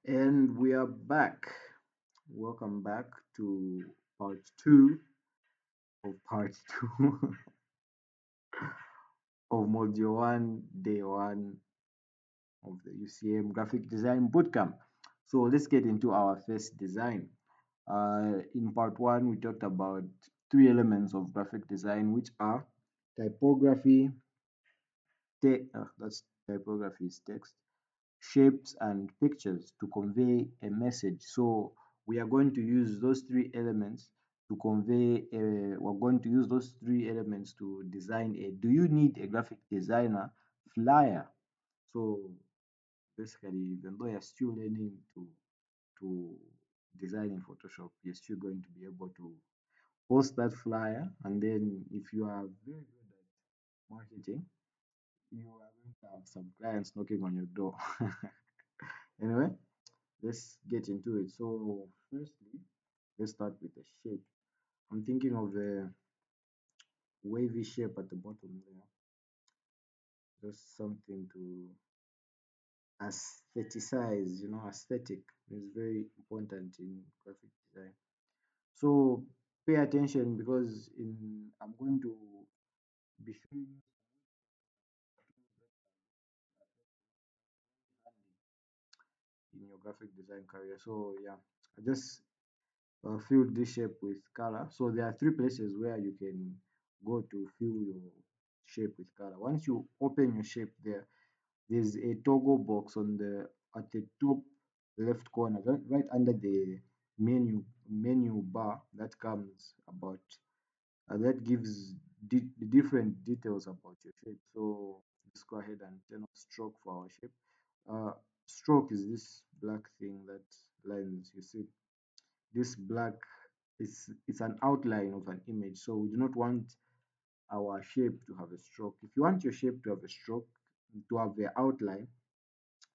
And we are back. Welcome back to part two of part two of module one, day one of the UCM graphic design bootcamp. So let's get into our first design. In part one, we talked about three elements of graphic design, which are typography, that's typography is text, shapes and pictures to convey a message. So we are going to use those three elements to convey we're going to use those three elements to design a do you need a graphic designer flyer. So basically, even though you're still learning to design in Photoshop, you're still going to be able to post that flyer, and then if you are very good at marketing, you are going to have some clients knocking on your door. Anyway, let's get into it. So firstly, let's start with the shape. I'm thinking of a wavy shape at the bottom there. Just something to aestheticize, aesthetic is very important in graphic design. So pay attention because I'm going to be showing you in your graphic design career. So yeah, I just fill this shape with color. So there are three places where you can go to fill your shape with color. Once you open your shape there, there's a toggle box on the at the top left corner, right under the menu bar that comes about that gives the different details about your shape. So let's go ahead and turn on stroke for our shape. Uh, Stroke is this black thing that lines. You see, this black it's an outline of an image. So we do not want our shape to have a stroke. If you want your shape to have a stroke, to have the outline,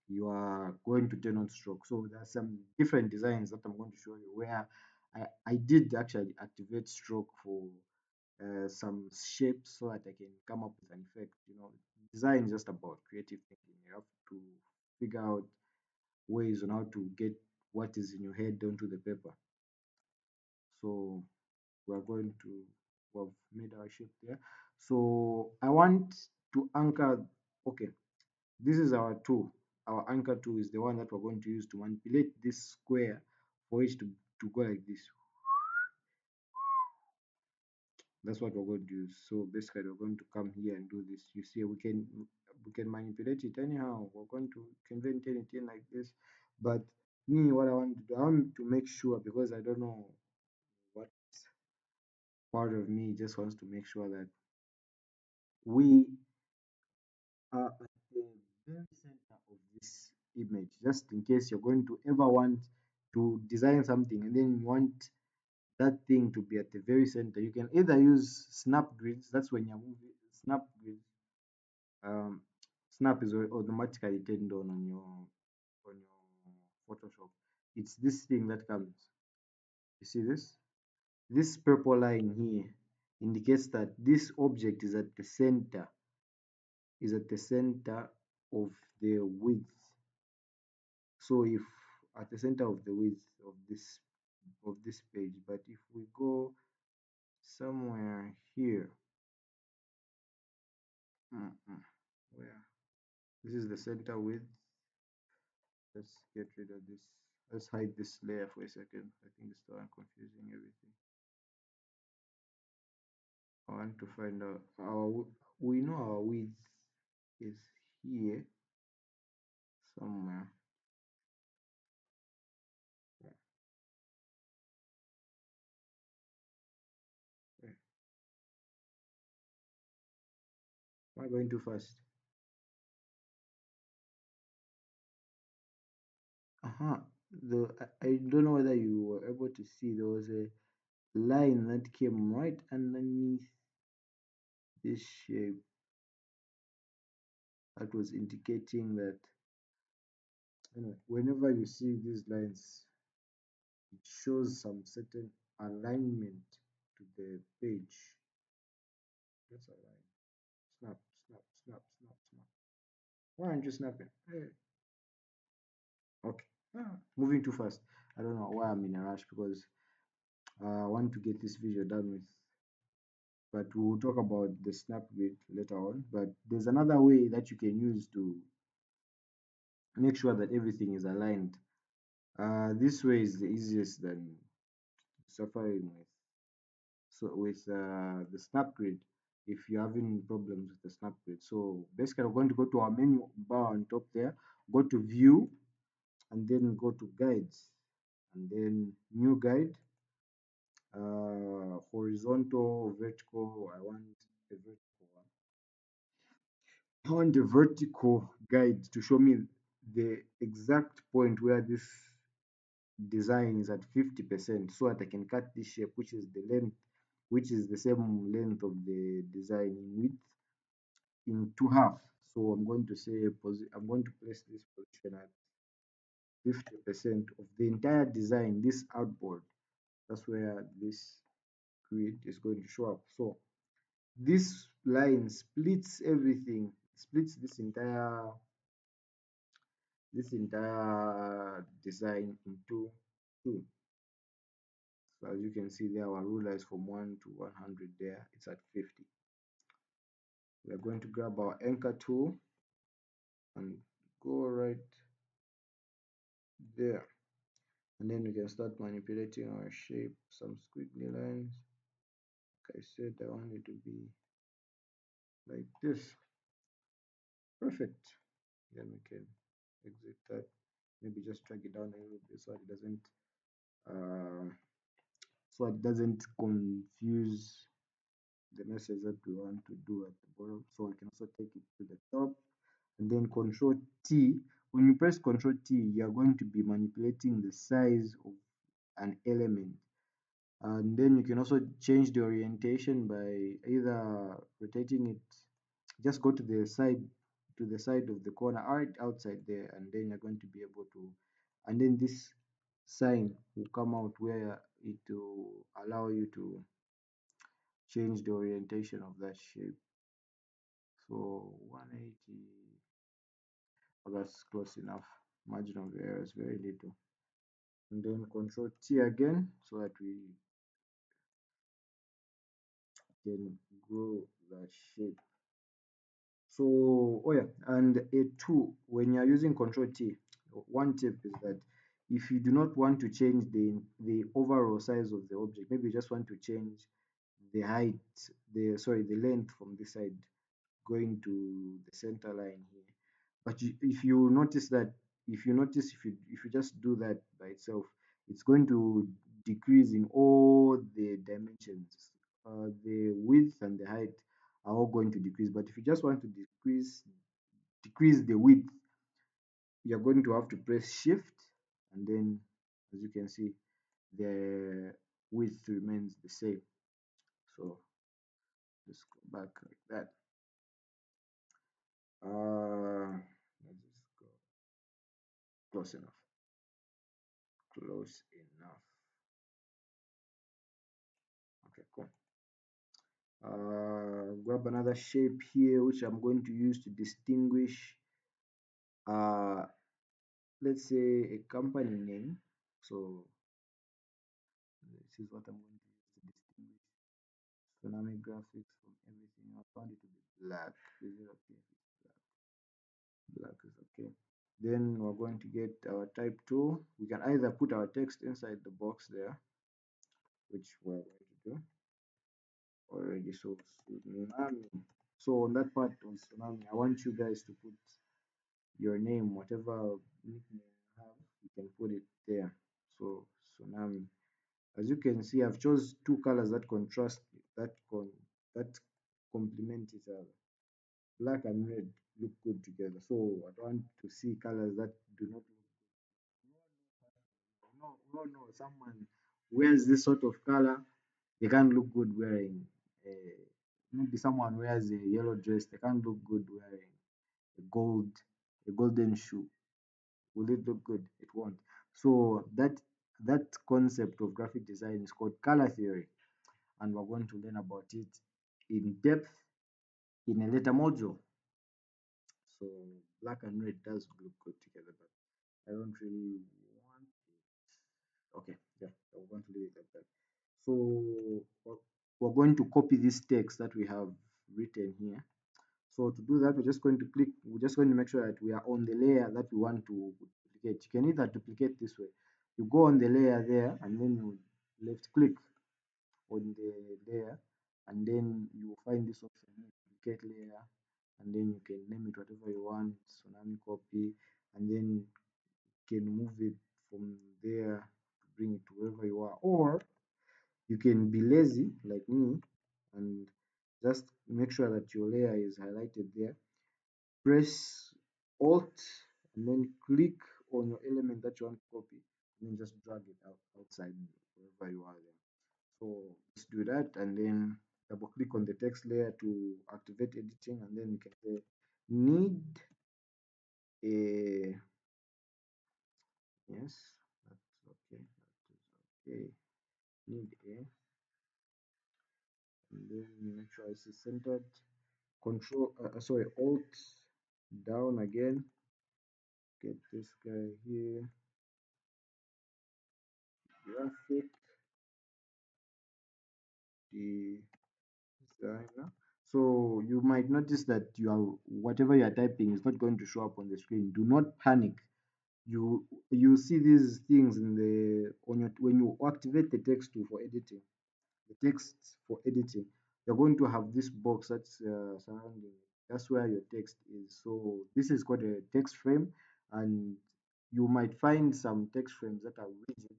you are going to turn on stroke. So there are some different designs that I'm going to show you where I did actually activate stroke for some shapes so that I can come up with an effect. Design is just about creative thinking. You have to figure out ways on how to get what is in your head onto the paper. So we are going to we have made our shape there. So I want to anchor. Okay, this is our tool. Our anchor tool is the one that we're going to use to manipulate this square for it to go like this. That's what we're going to use. So basically we're going to come here and do this. You see, we can manipulate it anyhow. We're going to convert anything like this. But me, what I want to do, I want to make sure, because I don't know what part of me just wants to make sure that we are at the very center of this image, just in case you're going to ever want to design something and then you want that thing to be at the very center. You can either use snap grids, that's when you're moving snap grids. um, Snap is automatically turned on your Photoshop. It's this thing that comes, you see this purple line here indicates that this object is at the center of the width. So if at the center of the width of this page, but if we go somewhere here, where this is the center width, let's get rid of this. Let's hide this layer for a second. I think it's the one confusing everything. I want to find out we know our width is here somewhere. Yeah, yeah. Am I going too fast? Uh-huh. I don't know whether you were able to see there was a line that came right underneath this shape that was indicating that, whenever you see these lines, it shows some certain alignment to the page. That's a line. Snap, snap, snap, snap, snap. Why aren't you snapping? Hey. Okay. moving too fast. I don't know why I'm in a rush because I want to get this video done with. But we'll talk about the snap grid later on. But there's another way that you can use to make sure that everything is aligned. This way is the easiest than suffering with the snap grid if you're having problems with the snap grid. So basically, we're going to go to our menu bar on top there, go to view, and then go to guides, and then new guide, horizontal, vertical. A vertical one. I want a vertical guide to show me the exact point where this design is at 50% so that I can cut this shape, which is the length, which is the same length of the design in width into half. So I'm going to say I'm going to place this position at 50% of the entire design, this outboard. That's where this grid is going to show up. So this line splits everything, splits this entire design into two. So as you can see there, our ruler is from 1 to 100 there. It's at 50. We are going to grab our anchor tool and go right there. And then we can start manipulating our shape, some squiggly lines. Like I said, I want it to be like this. Perfect. Then we can exit that. Maybe just drag it down a little bit uh, so it doesn't confuse the message that we want to do at the bottom. So I can also take it to the top and then Control T. When you press Control T, you are going to be manipulating the size of an element. And then you can also change the orientation by either rotating it, just go to the side of the corner, right outside there, and then you're going to be able to, and then this sign will come out where it will allow you to change the orientation of that shape. So 180, oh, that's close enough. Margin of error is very little. And then Control T again so that we can grow the shape. So, oh yeah, and a two, when you're using Control T, one tip is that if you do not want to change the overall size of the object, maybe you just want to change the height, the length from this side going to the center line here. But if you notice that, if you just do that by itself, it's going to decrease in all the dimensions. The width and the height are all going to decrease. But if you just want to decrease the width, you're going to have to press Shift, and then as you can see, the width remains the same. So let's go back like that. Let's just go close enough. Close enough. Okay, cool. Grab another shape here, which I'm going to use to distinguish, uh, let's say a company name. So this is what I'm going to use to distinguish Tsunami Graphics from everything. I found it to be black. Is it okay if it's black? Black is okay. Then we're going to get our type tool. We can either put our text inside the box there, which we're going to do already. So Tsunami. So on that part of Tsunami, I want you guys to put your name, whatever nickname you have, you can put it there. So Tsunami. As you can see, I've chose two colors that contrast, that complement each other. Black and red look good together. So I want to see colors that do not look good. No, someone wears this sort of color, they can't look good wearing a, maybe someone wears a yellow dress, they can't look good wearing a golden shoe. Will it look good? It won't. So that concept of graphic design is called color theory, and we're going to learn about it in depth in a later module. So black and red does look good together, but I don't really So we're we're going to copy this text that we have written here. So to do that, we're just going to make sure that we are on the layer that we want to duplicate. You can either duplicate this way. You go on the layer there and then you left click on the layer and then you find this option here, duplicate layer, and then you can name it whatever you want, Tsunami copy, and then you can move it from there to bring it to wherever you are. Or you can be lazy like me and just make sure that your layer is highlighted there. Press Alt and then click on your element that you want to copy and then just drag it outside wherever you are there. So let's do that and then double click on the text layer to activate editing and then you can say need a yes, that's okay, that is okay. Need a and then make sure it's centered. Control sorry, Alt down again. Get this guy here. Graphic designer. So you might notice that whatever you are typing is not going to show up on the screen. Do not panic. You see these things in the on your when you activate the text tool for editing. The text for editing, you're going to have this box that's surrounding it. That's where your text is. So this is called a text frame, and you might find some text frames that are rigid,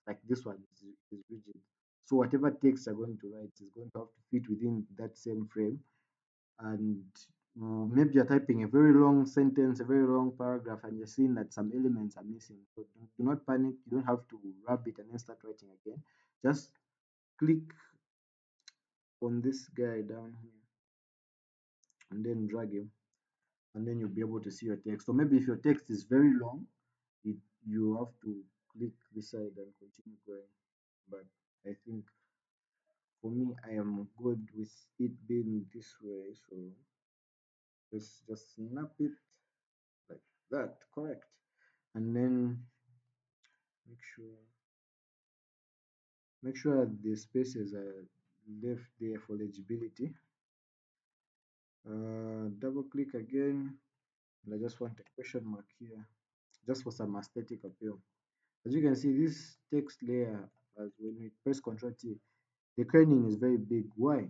like this one is rigid. So whatever text you're going to write is going to have to fit within that same frame. And maybe you're typing a very long sentence, a very long paragraph, and you're seeing that some elements are missing. So do not panic. You don't have to rub it and then start writing again. Just click on this guy down here and then drag him and then you'll be able to see your text. So maybe if your text is very long, you have to click this side and continue going. But I think for me, I am good with it being this way. So just snap it like that, correct. And then make sure the spaces are left there for legibility. Double click again, and I just want a question mark here just for some aesthetic appeal. As you can see, this text layer, as when we press Ctrl T, the kerning is very big. Why?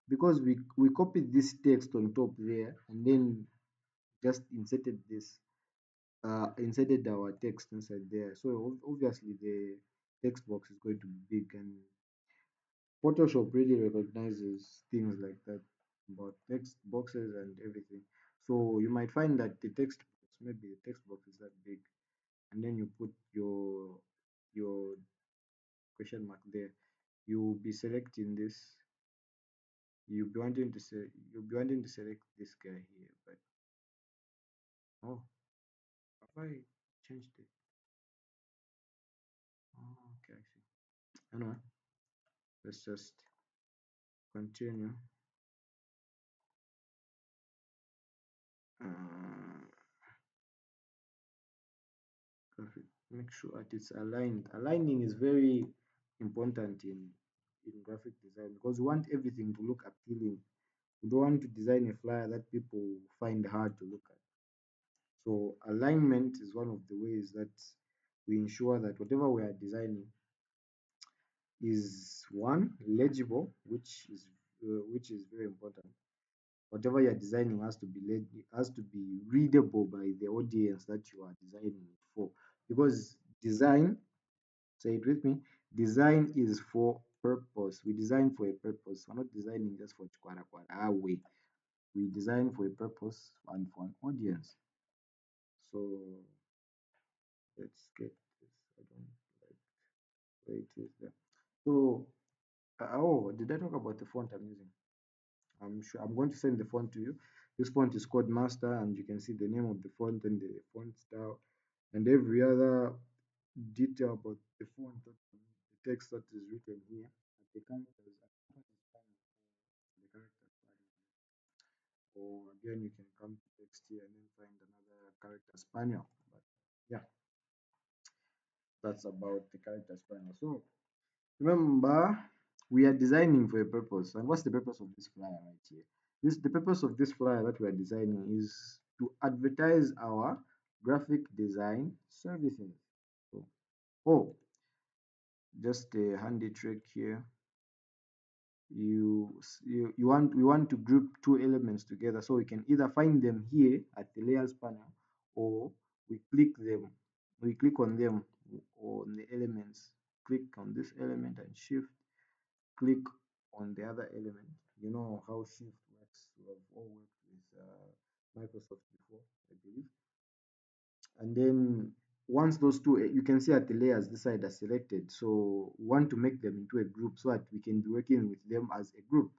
Because we copied this text on top there and then just inserted our text inside there. So obviously the text box is going to be big, and Photoshop really recognizes things like that about text boxes and everything. So you might find that the text box, maybe the text box is that big, and then you put your question mark there. You'll be selecting this. You'll be wanting to select this guy here, but oh, have I changed it? Oh, okay, I see. Anyway, let's just continue. Uh, Make sure that it's aligned. Aligning is very important in graphic design because we want everything to look appealing. We don't want to design a flyer that people find hard to look at. So alignment is one of the ways that we ensure that whatever we are designing is one legible, which is very important. Whatever you are designing has to be readable by the audience that you are designing it for. Because design, say it with me, design is for purpose. We design for a purpose. We're not designing just for kwara kwara our way. We design for a purpose and for an audience. So let's get this. I don't like where it is there. So oh, did I talk about the font I'm using? I'm sure I'm going to send the font to you. This font is called Master, and you can see the name of the font and the font style and every other detail about the font, the text that is written here, and the characters, the characters. Or again, you can come to text here and then find another character panel. But yeah, that's about the characters panel. So Remember, we are designing for a purpose. And what's the purpose of this flyer right here? The purpose of this flyer that we are designing is to advertise our graphic design services. So, oh, just a handy trick here. You want we want to group two elements together, so we can either find them here at the layers panel, or we click on them on the elements, click on this element and shift click on the other element. You know how shift works. We have all worked with Microsoft before, I believe. And then once those two, you can see at the layers this side are selected, so we want to make them into a group so that we can be working with them as a group.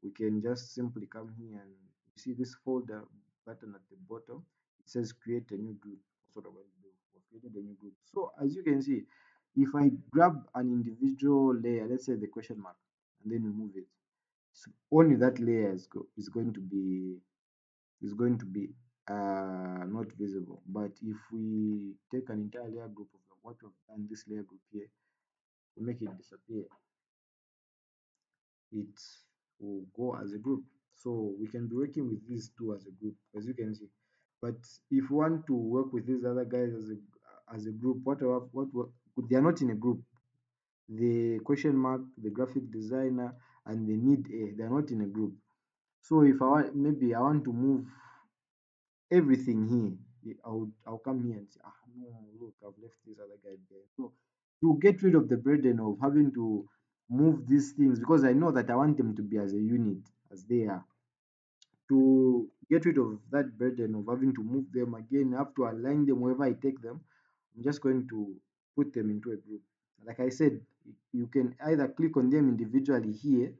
We can just simply come here and you see this folder button at the bottom. It says create a new group. That's what I'm going to do. We've created a new group. So as you can see, if I grab an individual layer, let's say the question mark, and then remove it, so only that layer is going to be not visible. But if we take an entire layer group of what we've done, this layer group here, we make it disappear, it will go as a group. So we can be working with these two as a group, as you can see. But if we want to work with these other guys as a group, what they are not in a group. The question mark, the graphic designer, and the mid A, they are not in a group. So if I want, maybe I want to move everything here, I'll come here and say, ah, no, look, I've left this other guy there. So to get rid of the burden of having to move these things, because I know that I want them to be as a unit as they are. To get rid of that burden of having to move them again, I have to align them wherever I take them. I'm just going to put them into a group. Like I said, you can either click on them individually here.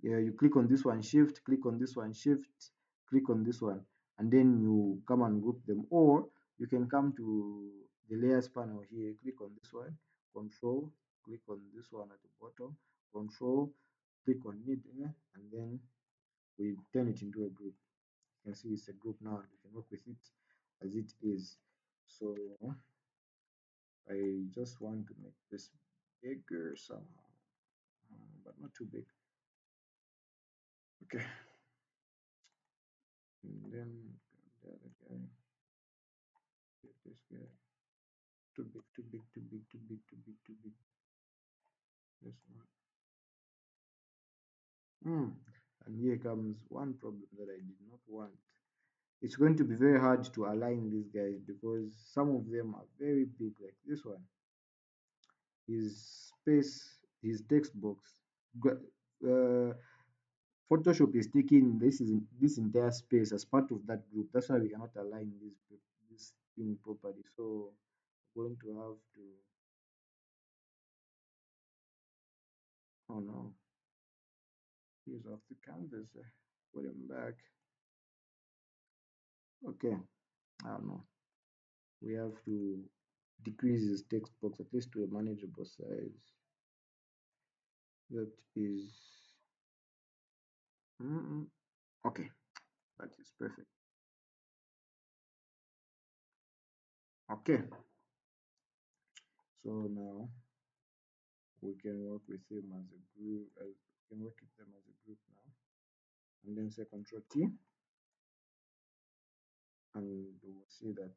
Yeah, you click on this one, shift, click on this one, shift, click on this one, and then you come and group them. Or you can come to the layers panel here, click on this one, control, click on this one at the bottom, control, click on mid, and then we turn it into a group. You can see it's a group now, and we can work with it as it is. So I just want to make this bigger somehow, but not too big. Okay, and then the other guy, get this guy, too big, too big, too big, too big, too big, too big. This one. And here comes one problem that I did not want. It's going to be very hard to align these guys because some of them are very big, like this one. His space, his text box. Uh, Photoshop is taking this entire space as part of that group. That's why we cannot align this thing properly. So we're going to have to. Oh no, he's off the canvas. Put him back. Okay, I don't know. We have to decrease his text box at least to a manageable size. That is okay. That is perfect. Okay, so now we can work with him as a group. We can work with them as a group now, and then say Control T, and we'll see that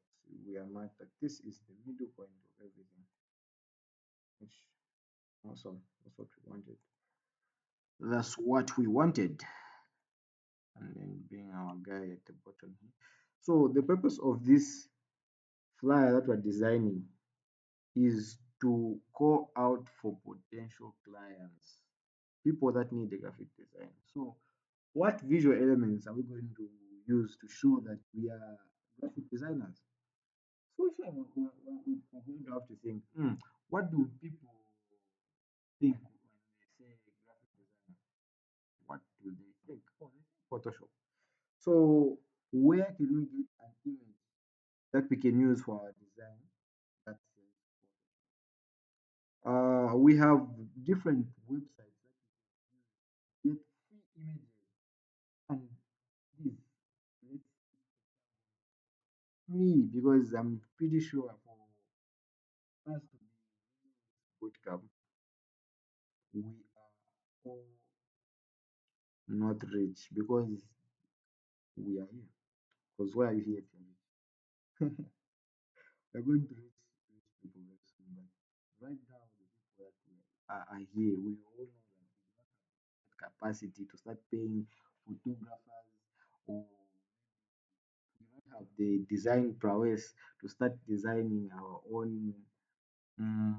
we are marked that this is the middle point of everything. Which awesome. That's what we wanted. That's what we wanted. And then being our guy at the bottom here. So the purpose of this flyer that we're designing is to call out for potential clients, people that need a graphic design. So what visual elements are we going to use to show that we are graphic designers? So here we're going to have to think, what do people think when they say graphic designer? What do they think? Oh, they think Photoshop. So where can we get an image that we can use for our design? That says we have different websites that you can get free images, and this let's free because I'm pretty sure for us to be bootcamp, we are all not rich because we are here. Because why are you here if you're rich? We're going to reach people very soon, but right now the people that are here, we all know that we do not have that capacity to start paying photographers, or we don't have the design prowess to start designing our own mm,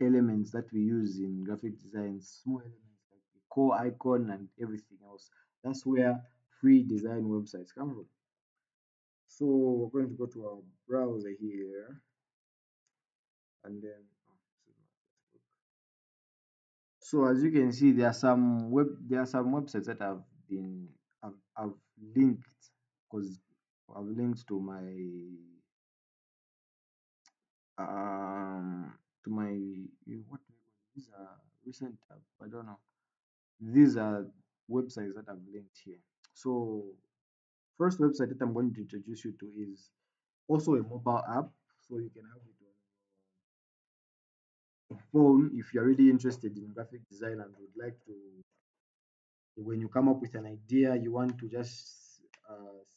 elements that we use in graphic design, small elements like the core icon and everything else. That's where free design websites come from. So we're going to go to our browser here, and then this is my Facebook. So as you can see, there are some websites that have been I've linked, because I've linked to my what do you call it? These are recent I don't know. These are websites that I've linked here. So first website that I'm going to introduce you to is also a mobile app. So you can have it on your phone if you're really interested in graphic design and would like to, when you come up with an idea, you want to just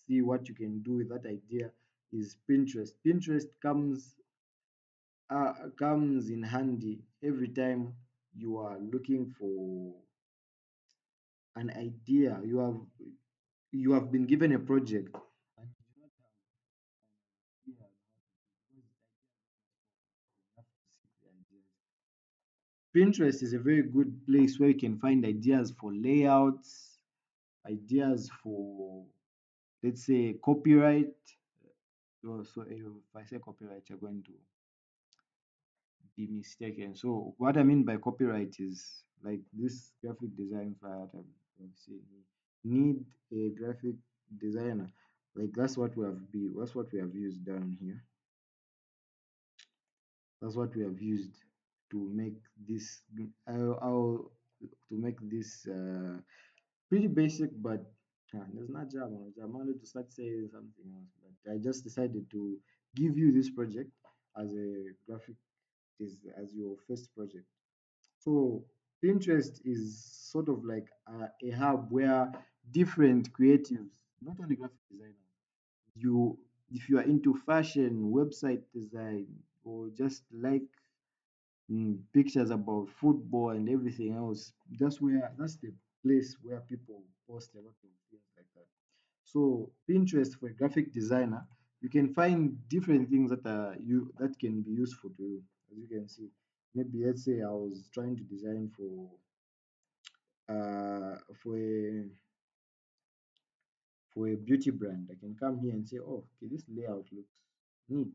see what you can do with that idea, is Pinterest. Pinterest comes in handy every time you are looking for an idea. You have been given a project and you do not have an idea on how to do it, because the idea is not much, you have to seek the ideas. Pinterest is a very good place where you can find ideas for layouts, ideas for, let's say, copyright. So if I say copyright, you're going to be mistaken. So what I mean by copyright is like this graphic design file that I'm saying, need a graphic designer. Like that's what we have used down here. That's what we have used to make this. I'll to make this pretty basic, but there's not Java. I wanted to start saying something else, but I just decided to give you this project as a graphic as your first project. So Pinterest is sort of like a hub where different creatives, not only graphic designers, you if you are into fashion, website design, or just like pictures about football and everything else, that's the place where people post a lot of things like that. So Pinterest for a graphic designer, you can find different things that can be useful to you. As you can see, maybe let's say I was trying to design uh for a for a beauty brand. I can come here and say, oh, okay, this layout looks neat,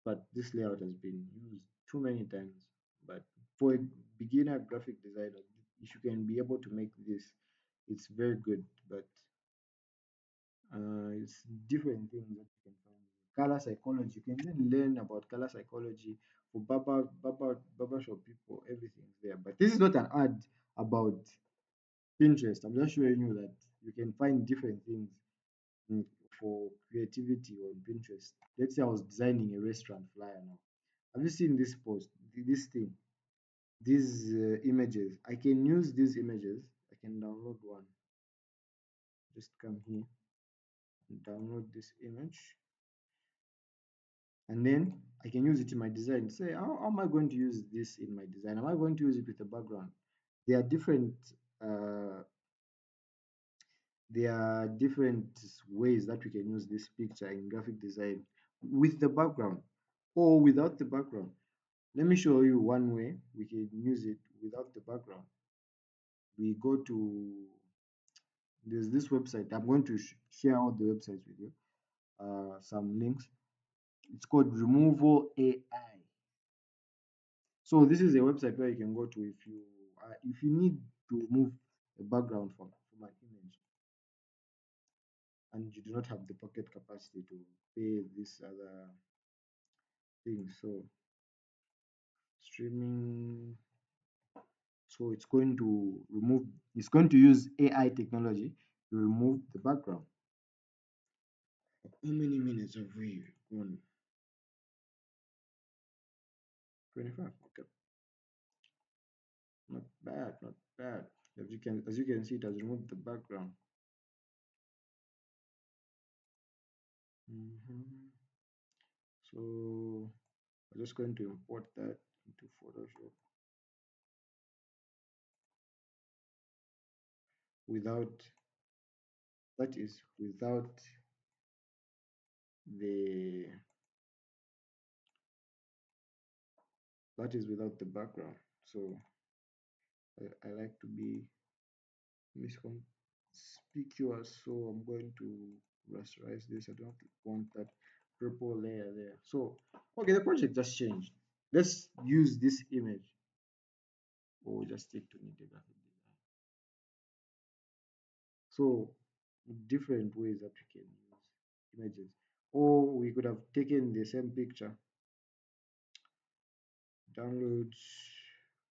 but this layout has been used too many times. But for a beginner graphic designer, if you can be able to make this, it's very good. But it's different things that you can find. Color psychology. You can even learn about color psychology for barbershop people. Everything's there. But this is not an ad about Pinterest. I'm just showing you that you can find different things mm, for creativity on Pinterest. Let's say I was designing a restaurant flyer now. Have you seen this post? This thing, these images. I can use these images. I can download one. Just come here and download this image, and then I can use it in my design. Say, how am I going to use this in my design? Am I going to use it with a background? There are different uh, there are different ways that we can use this picture in graphic design with the background or without the background. Let me show you one way we can use it without the background. We go to there's this website. I'm going to share all the websites with you. Some links. It's called Removal AI. So this is a website where you can go to if you need to remove a background from an image and you do not have the pocket capacity to pay this other thing. So streaming. So it's going to use AI technology to remove the background. How many minutes have we gone? 25. Okay. Not bad, not bad. As you can see, it has removed the background. hmm So I'm just going to import that into Photoshop without that is without the without the background. So I like to be misconspicuous, so I'm going to rasterize this. I don't want that purple layer there. So okay, the project just changed. Let's use this image, or just stick to native graphic design. So different ways that we can use images, or we could have taken the same picture, downloads.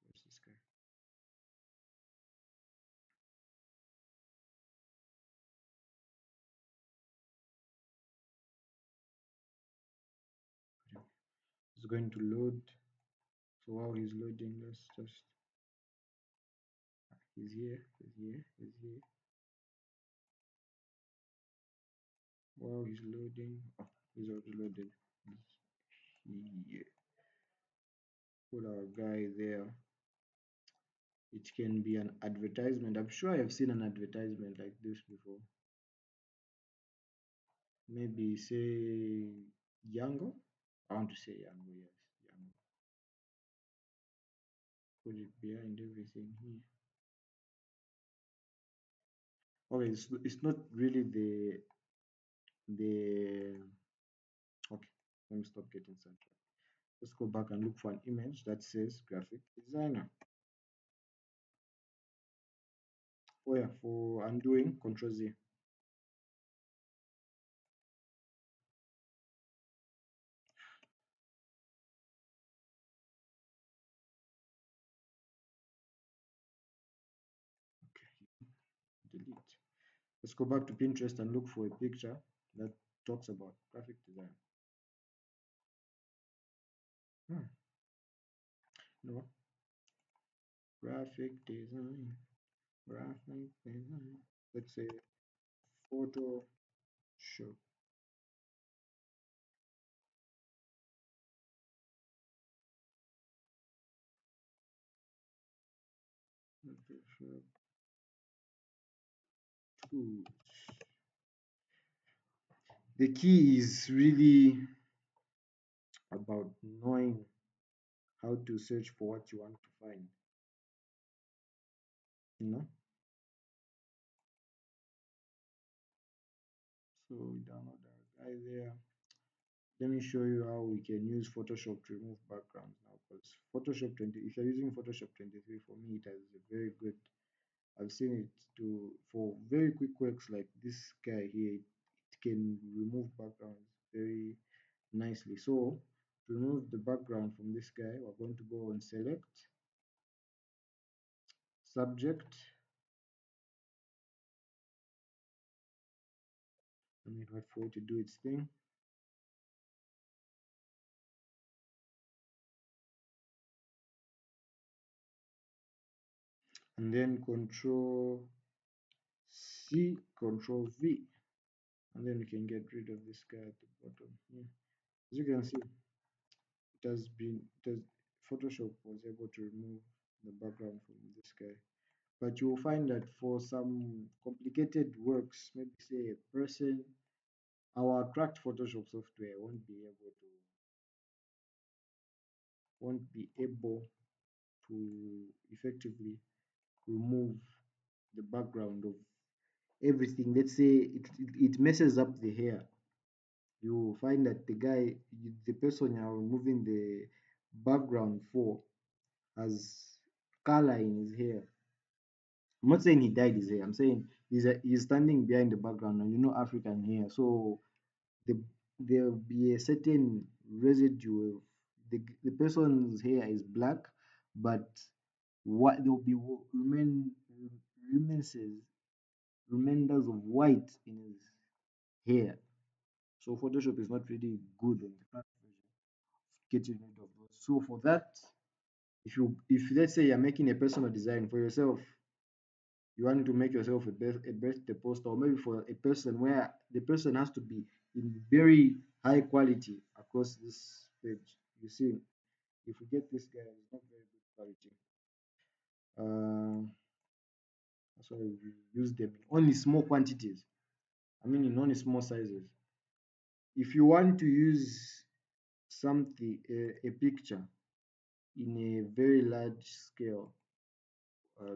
Where's this guy? It's going to load. So while he's loading, let's just he's here, he's here, he's here. While he's loading, oh, he's already loaded. He's here. Put our guy there. It can be an advertisement. I'm sure I've seen an advertisement like this before. Maybe say Yango. I want to say Yango, yes, Yango. Put it behind everything here. Okay, it's not really the okay. Let me stop getting sidetracked. Let's go back and look for an image that says graphic designer. Oh yeah, for undoing, Control Z. Okay, delete. Let's go back to Pinterest and look for a picture that talks about graphic design. Hmm. No, graphic design, graphic design. Let's say Photoshop. Photoshop tools. The key is really about knowing how to search for what you want to find. You know, so we download our guy there. Let me show you how we can use Photoshop to remove backgrounds now. Because Photoshop 20, if you're using Photoshop 23, for me it has a very good. I've seen it to for very quick works like this guy here. It can remove backgrounds very nicely. So to remove the background from this guy, we're going to go and select subject. Let me wait for it to do its thing. And then Control C, Control V, and then we can get rid of this guy at the bottom here. As you can see, it has Photoshop was able to remove the background from this guy. But you'll find that for some complicated works, maybe say a person, our cracked Photoshop software won't be able to effectively remove the background of everything. Let's say it messes up the hair. You find that the person you're removing the background for has color in his hair. I'm not saying he dyed his hair. I'm saying he's standing behind the background, and African hair. So the there'll be a certain residue of the person's hair is black, but what there'll be remains reminders of white in his hair. So Photoshop is not really good on the current version, getting rid of those. So for that, If let's say you're making a personal design for yourself, you want to make yourself a birthday poster, or maybe for a person where the person has to be in very high quality across this page. You see, if we get this guy, it's not very good quality. That's why we use them in only small quantities. I mean, in only small sizes. If you want to use something, a picture in a very large scale,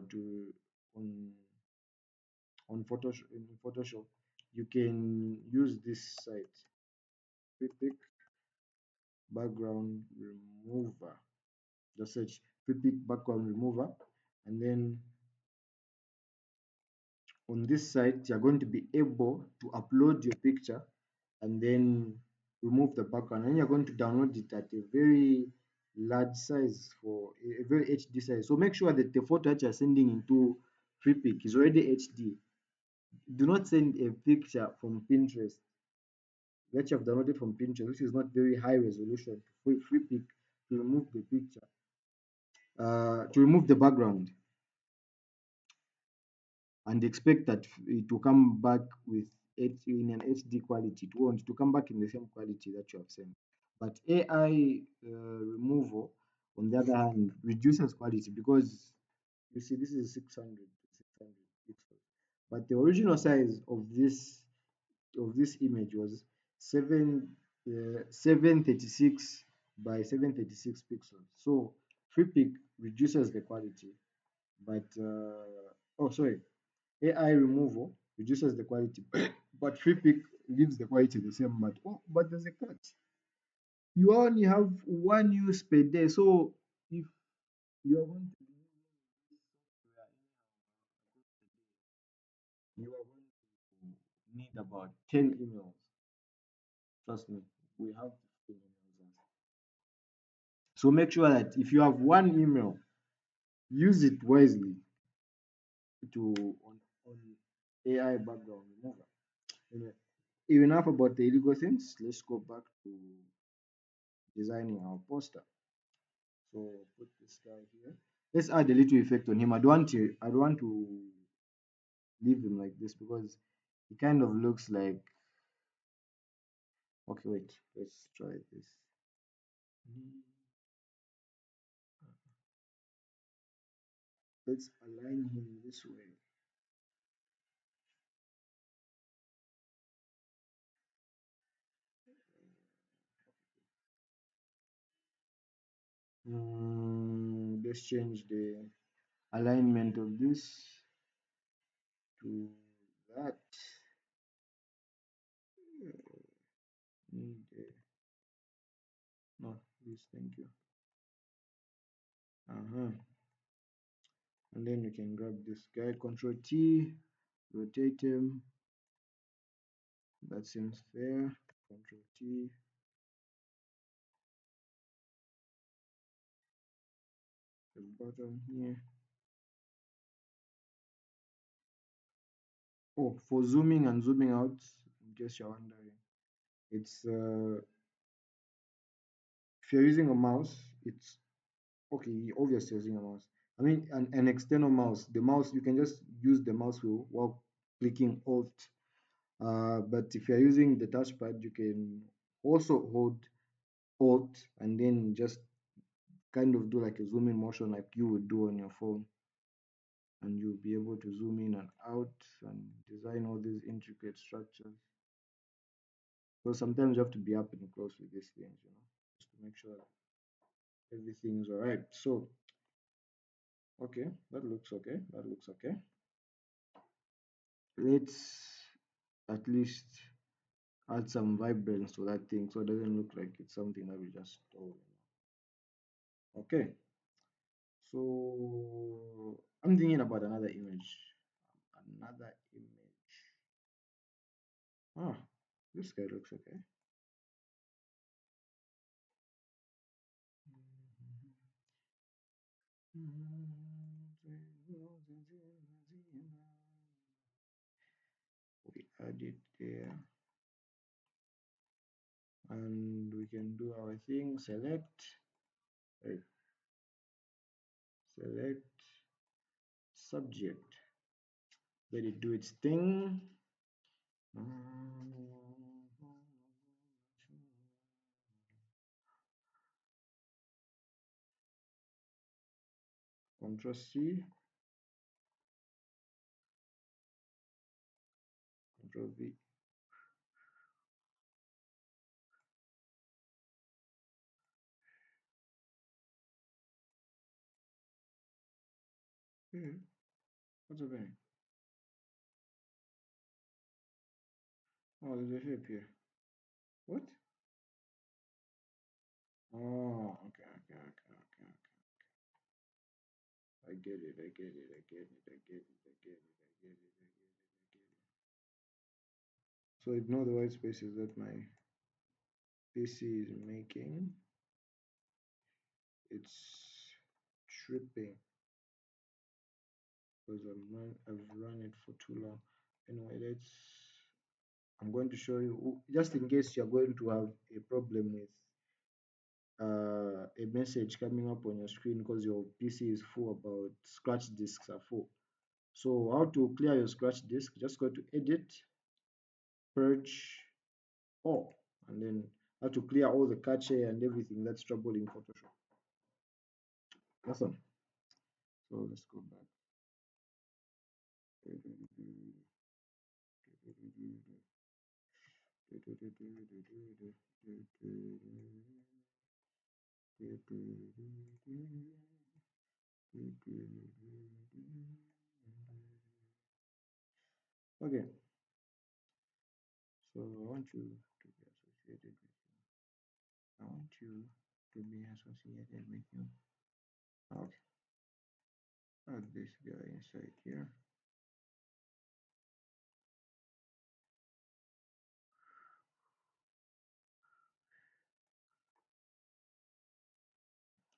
to on Photoshop, you can use this site, Pick background remover. Just search Pick background remover, and then on this site you're going to be able to upload your picture and then remove the background, and you're going to download it at a very large size, for a very HD size. So make sure that the photo that you're sending into FreePic is already HD. Do not send a picture from Pinterest that you have downloaded from Pinterest, which is not very high resolution, for FreePic to remove the picture, to remove the background, and expect that it will come back with in an HD quality. It won't. To come back in the same quality that you have sent. But AI removal, on the other hand, reduces quality, because you see this is 600 pixels, but the original size of this image was 736 by 736 pixels. So FreePic reduces the quality, but oh sorry, AI removal reduces the quality, but FreePic leaves the quality the same. But there's a catch. You only have one use per day, so if you are going to be using this software you are going to need about 10 emails. Trust me, we have 15 emails. So make sure that if you have one email, use it wisely to on AI background remover. Anyway, enough about the illegal things. Let's go back to designing our poster. So put this guy here. Let's add a little effect on him. I don't want to leave him like this, because he kind of looks like, okay, wait, let's try this. Let's align him this way. Let's change the alignment of this to that. Need no, this, thank you. Uh-huh. And then you can grab this guy, Control T, rotate him. That seems fair. Control T. The bottom here. Oh, for zooming and zooming out, in case you're wondering, it's if you're using a mouse, it's okay. Obviously, using a mouse. I mean, an external mouse. The mouse, you can just use the mouse wheel while clicking Alt. But if you're using the touchpad, you can also hold Alt and then just kind of do like a zoom in motion like you would do on your phone, and you'll be able to zoom in and out and design all these intricate structures. So sometimes you have to be up and close with these things, just to make sure everything is all right. So okay, that looks okay. That looks okay. Let's at least add some vibrance to that thing, so it doesn't look like it's something that we just stole. Okay, so I'm thinking about another image. Another image. Ah, this guy looks okay. We add it there, and we can do our thing. Select. Right. Select subject. Let it do its thing. Ctrl C, Ctrl V. What's happening? Oh, there's a shape here. What? Oh, okay. I get it. So ignore the white spaces that my PC is making. It's tripping because I've run it for too long. Anyway, I'm going to show you, just in case you're going to have a problem with a message coming up on your screen because your PC is full, about scratch disks are full. So how to clear your scratch disk? Just go to edit, purge all, and then how to clear all the cache and everything that's trouble in Photoshop. Awesome. So let's go back. Okay, so I want you to be associated with you. I want you to be associated with you. Okay, add this guy inside here.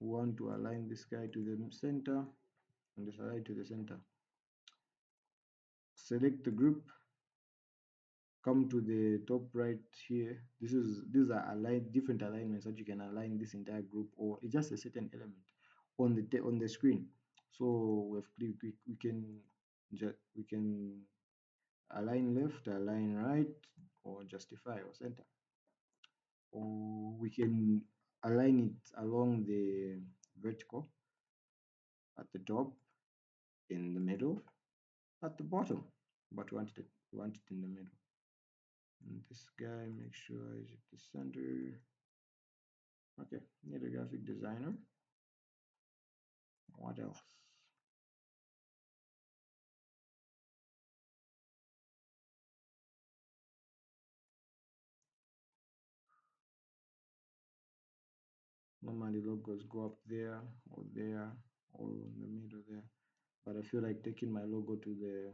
We want to align this guy to the center and this align to the center. Select the group, come to the top right here. These are different alignments that you can align this entire group, or it's just a certain element on the screen. So we can align left, align right, or justify or center, or we can align it along the vertical at the top, in the middle, at the bottom, but we want it in the middle. And this guy, make sure is at the center. Okay, need a graphic designer. What else? Normally logos go up there or there or in the middle there, but I feel like taking my logo to the,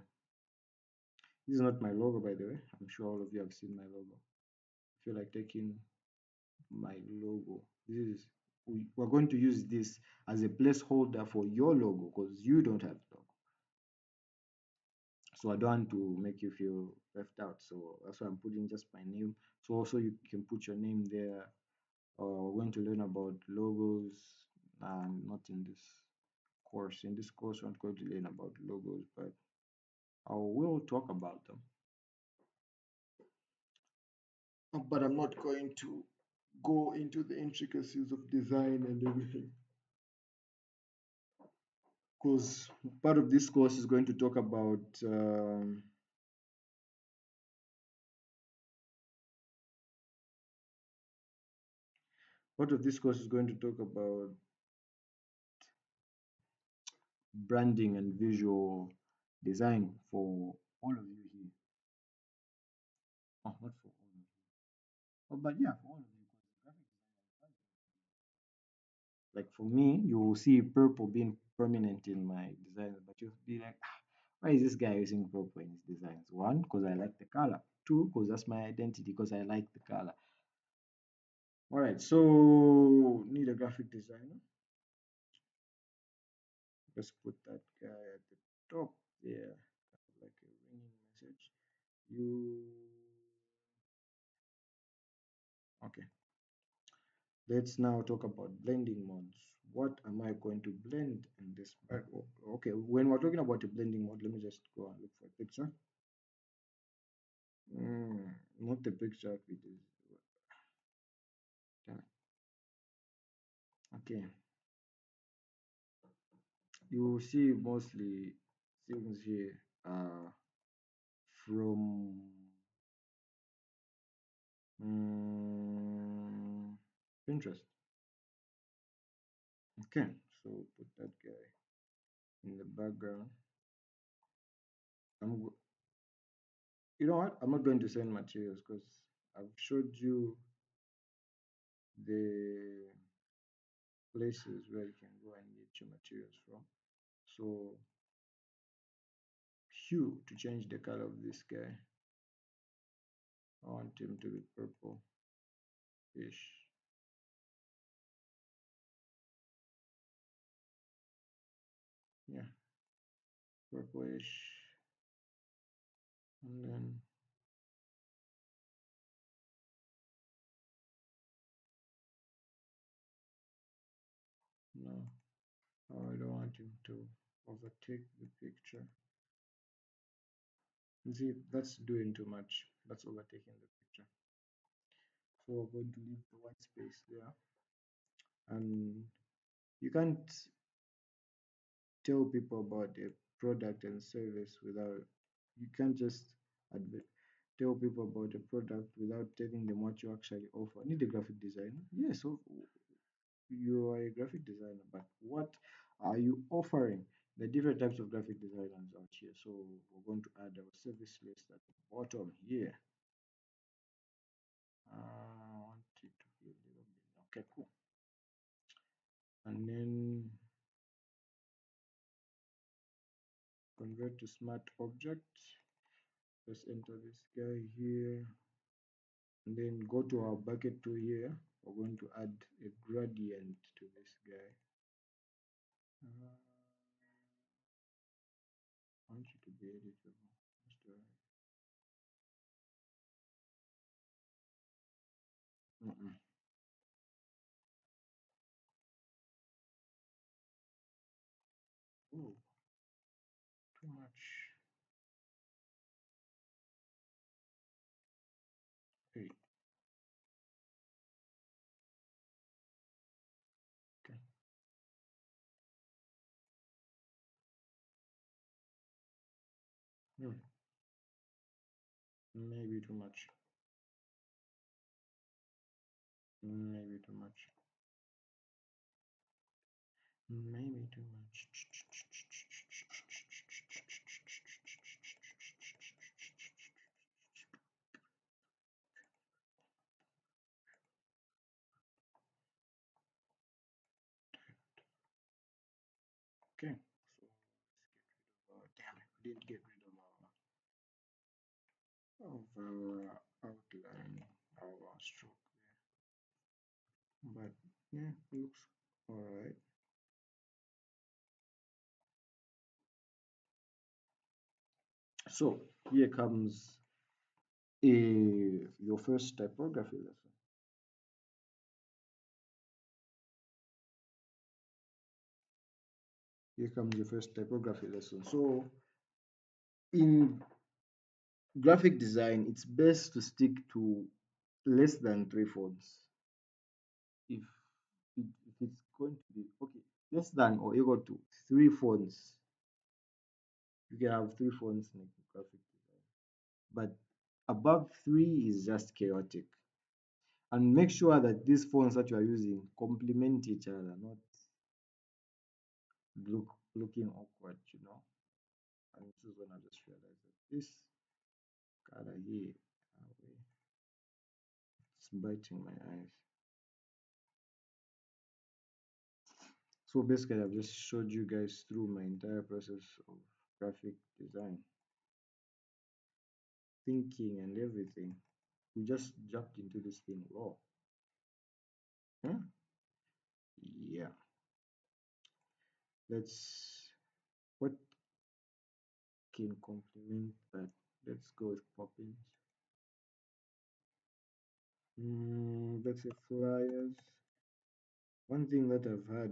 this is not my logo by the way, I'm sure all of you have seen my logo. I feel like taking my logo, we're going to use this as a placeholder for your logo because you don't have logo. So I don't want to make you feel left out, so that's why I'm putting just my name. So also you can put your name there. We're going to learn about logos, not in this course. In this course we're not going to learn about logos, but I will talk about them, but I'm not going to go into the intricacies of design and everything, because part of this course is going to talk about branding and visual design for all of you here. Oh, not for all of you. Oh, but yeah, for all of you, because graphic design, like for me, you will see purple being prominent in my designs, but you'll be like, "Ah, why is this guy using purple in his designs?" One, because I like the color. Two, because that's my identity, because I like the color. All right, so need a graphic designer. Let's put that guy at the top there, like a ringing message. Okay. Let's now talk about blending modes. what am I going to blend in this? Okay, when we're talking about a blending mode, let me just go and look for a picture. Not the picture of it is. Okay, you see mostly things here from Pinterest. Okay, so put that guy in the background. You know what? I'm not going to send materials because I've showed you the places where you can go and get your materials from. So hue to change the color of this guy. I want him to be purple-ish. Yeah, purplish. And then no, oh, I don't want him to overtake the picture. You see, that's doing too much. That's overtaking the picture. So we're going to leave the white space there. And you can't tell people about a product and service without, you can't just tell people about a product without telling them what you actually offer. Need a graphic designer? Yes, so you are a graphic designer, but what are you offering? The different types of graphic designers out here. So we're going to add our service list at the bottom here. I want it to be a little bit, okay, cool. And then convert to smart object. Let's enter this guy here. And then go to our bucket tool here. We're going to add a gradient to this guy. I want you to be editable. Oh, too much. Hey, okay. Hmm. Maybe too much. Maybe too much. Maybe too much. Okay. So damn it, didn't get rid of our outline, our stroke there. But yeah, looks alright. So here comes your first typography lesson. Here comes your first typography lesson. So in graphic design, it's best to stick to less than 3 fonts. If it's going to be okay, less than or equal to 3 fonts, you can have 3 fonts in graphic design. But above 3 is just chaotic. And make sure that these fonts that you are using complement each other, not looking awkward, you know. And this is when I just realized that this color here, it's biting my eyes. So basically, I've just showed you guys through my entire process of graphic design, thinking and everything. We just jumped into this thing raw. Huh? Yeah. Let's, what can complement that? Let's go with poppins. Let's say flyers. One thing that I've had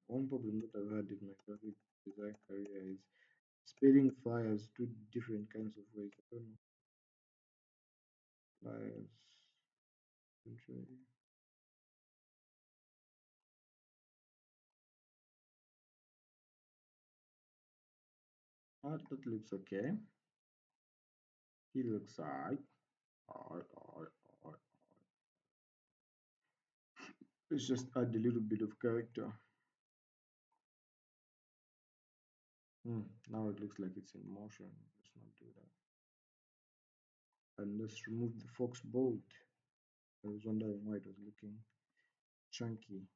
One problem that I've had in my graphic design career is spelling flyers two different kinds of ways. I don't know. Flyers. Contrary. Ah, that looks okay. He looks alright. Alright, alright, alright. Let's just add a little bit of character. Now it looks like it's in motion. Let's not do that. And let's remove the fox bolt. I was wondering why it was looking chunky.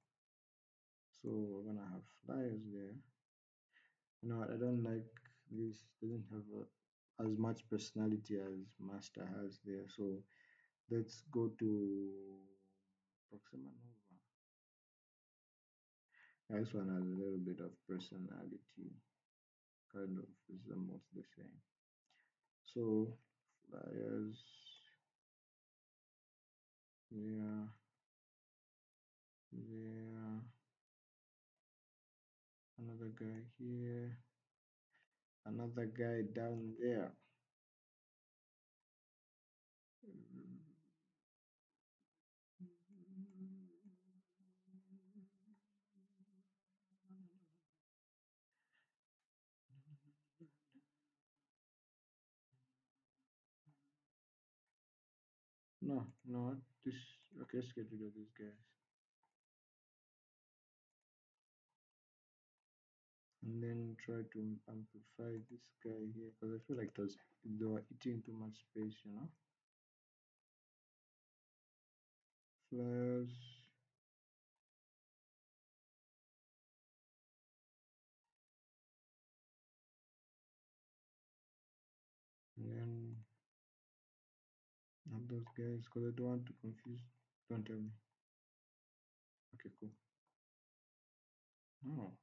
So we're gonna have flyers there. You know what? I don't like this. Doesn't have as much personality as Master has there. So let's go to Proxima Nova. This one has a little bit of personality, kind of resembles the same. So flyers, yeah, yeah. Another guy here, another guy down there. No, not this. Okay, let's get rid of these guys. And then try to amplify this guy here because I feel like they were eating too much space, you know. Flyers. And then not those guys because I don't want to confuse. Don't tell me. Okay, cool. Oh.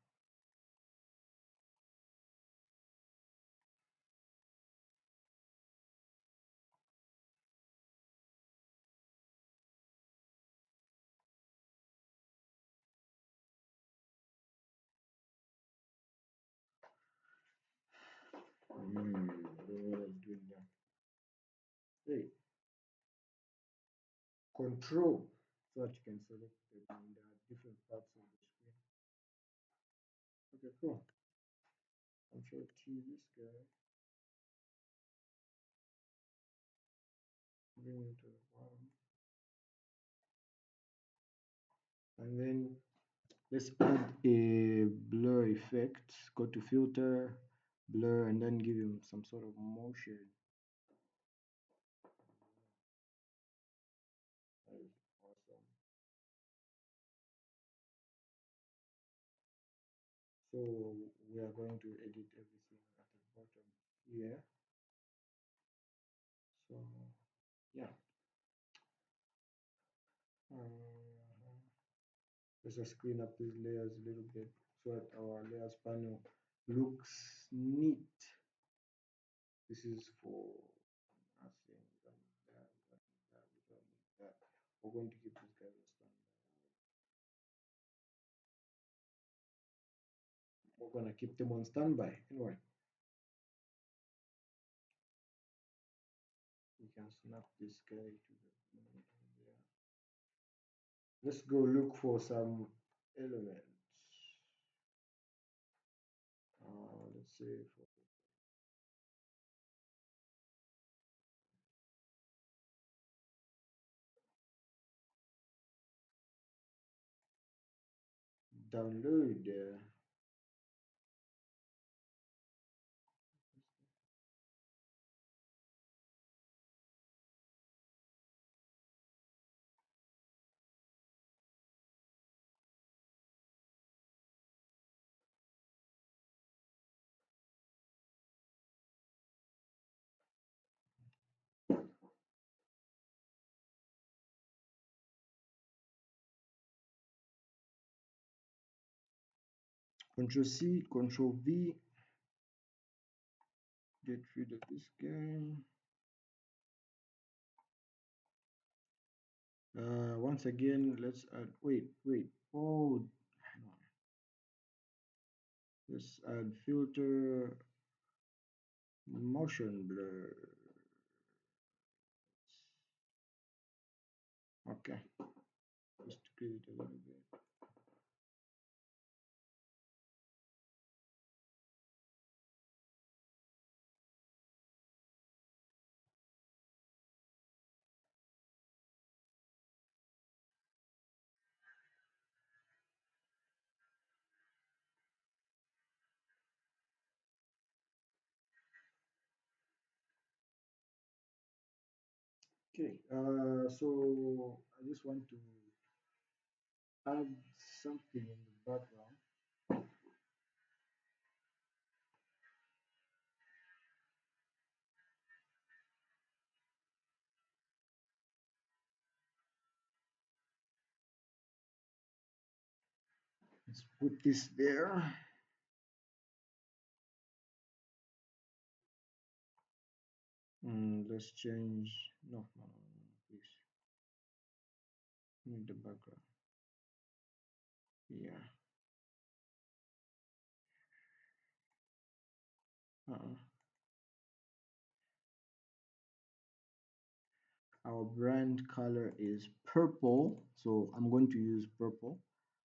What I'm doing now. Hey, control so that you can select them in the different parts of the screen. Okay, cool. Control T this guy, bring him to the bottom, and then let's add a blur effect. Go to filter, blur, and then give him some sort of motion. That is awesome. So we are going to edit everything at the bottom here. So yeah. Uh, let's just clean up these layers a little bit so that our layers panel looks neat. This is for nothing. That. We're going to keep this guy on standby. We're gonna keep them on standby. Anyway, we can snap this guy to the moon there. Let's go look for some elements. Let's say for download. Control C, Control V. Get rid of this guy. Once again, let's add. Wait. Oh, hang on. Let's add filter, motion blur. Okay, just decrease it a little bit. Okay, so I just want to add something in the background. Let's put this there. Let's change. No, no, no, no, no, please. Need the background. Yeah. Uh-uh. Our brand color is purple, so I'm going to use purple,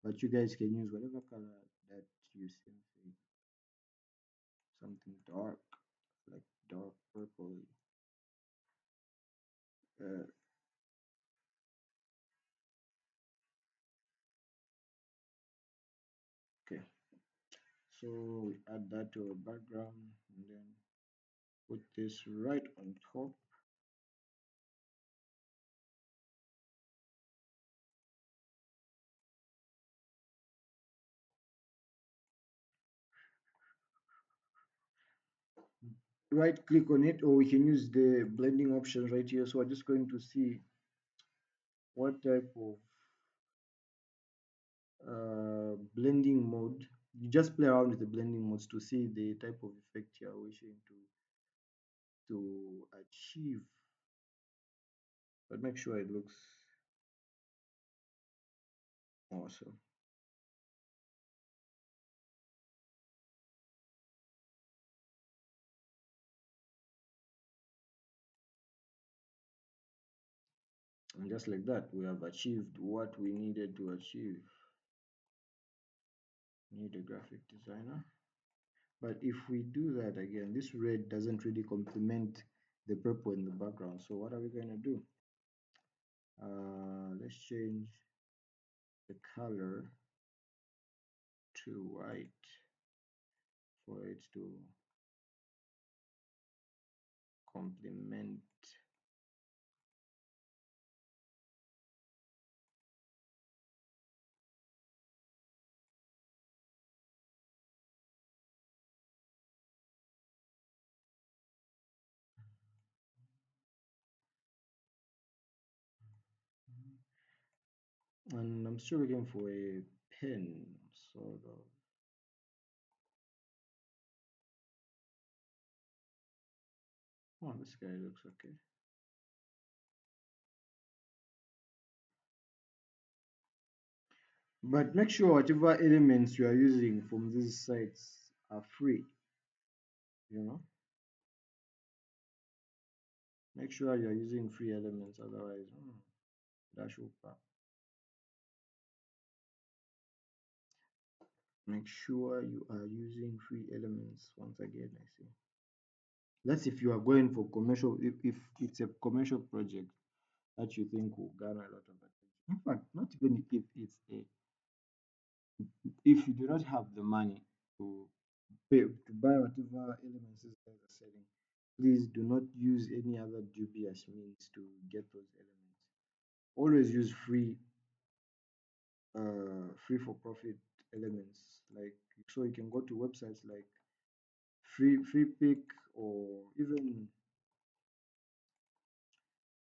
but you guys can use whatever color that you think, something dark, like dark purple. Uh, okay, so we add that to our background and then put this right on top. Right click on it, or we can use the blending options right here. So we're just going to see what type of blending mode. You just play around with the blending modes to see the type of effect you're wishing to achieve, but make sure it looks awesome. And just like that, we have achieved what we needed to achieve. Need a graphic designer. But if we do that again, this red doesn't really complement the purple in the background. So what are we going to do? Let's change the color to white for it to complement. And I'm still looking for a pen, sort of. Oh, this guy looks okay. But make sure whatever elements you are using from these sites are free, you know. Make sure you're using free elements, otherwise, that should pop. Make sure you are using free elements once again, I say. That's if you are going for commercial, if it's a commercial project that you think will garner a lot of attention. In fact, not even if it's a, if you do not have the money to pay to buy whatever elements these guys are selling, please do not use any other dubious means to get those elements. Always use free for profit elements, like, so you can go to websites like free pick, or even,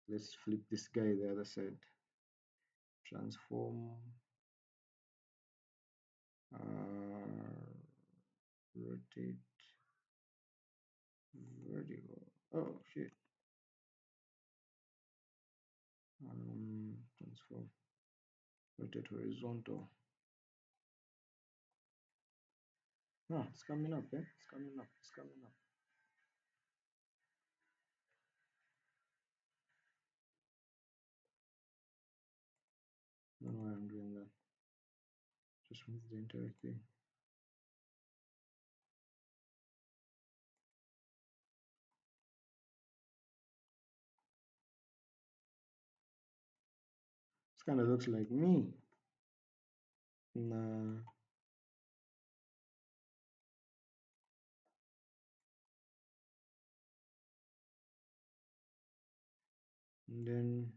let's flip this guy the other side, transform, rotate, vertical, oh shit, transform, rotate horizontal. Ah, it's coming up, eh? It's coming up. It's coming up. I don't know why I'm doing that. Just move the entire thing. This kind of looks like me. Nah. And then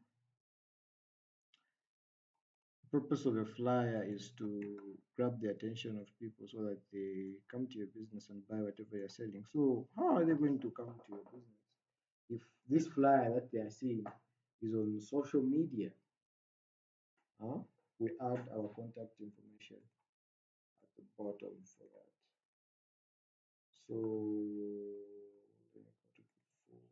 the purpose of a flyer is to grab the attention of people so that they come to your business and buy whatever you're selling. So how are they going to come to your business if this flyer that they are seeing is on social media? Huh? We add our contact information at the bottom for that. So let me go to put forward.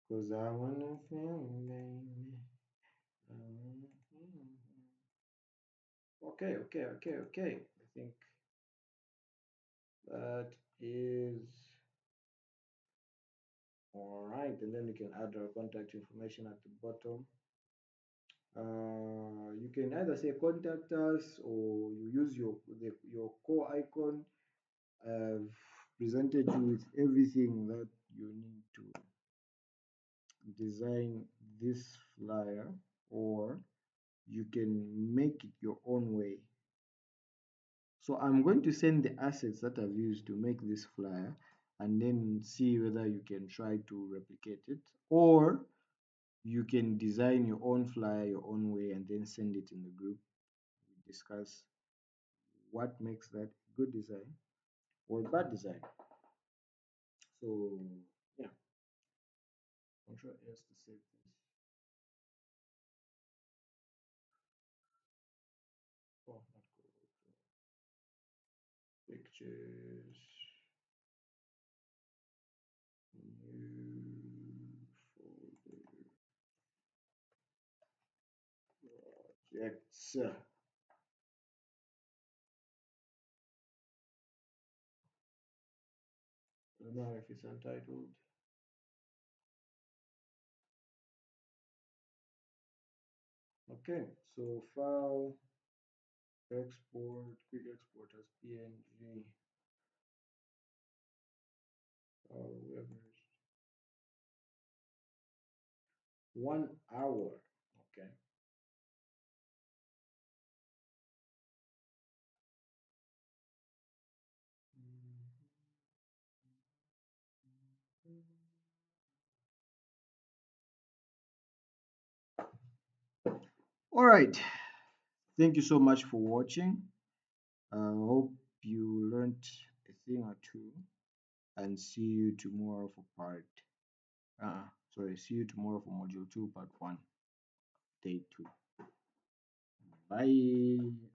Cause I wanna feel, baby. I wanna feel. Okay, okay, okay, okay. I think that is all right. And then you can add our contact information at the bottom. You can either say contact us or you use your core icon. I've presented you with everything that you need to design this flyer, or you can make it your own way. So I'm going to send the assets that I've used to make this flyer and then see whether you can try to replicate it, or you can design your own flyer your own way and then send it in the group. We discuss what makes that good design or bad design. So yeah, Control S to save this. Oh, not good. Pictures, new folder, projects. I don't know if it's untitled. Okay, so file, export, quick export as PNG, whatever. 1 hour. Okay. All right. Thank you so much for watching. I hope you learned a thing or two, and see you tomorrow for part. Sorry. See you tomorrow for module 2, part 1, day 2. Bye.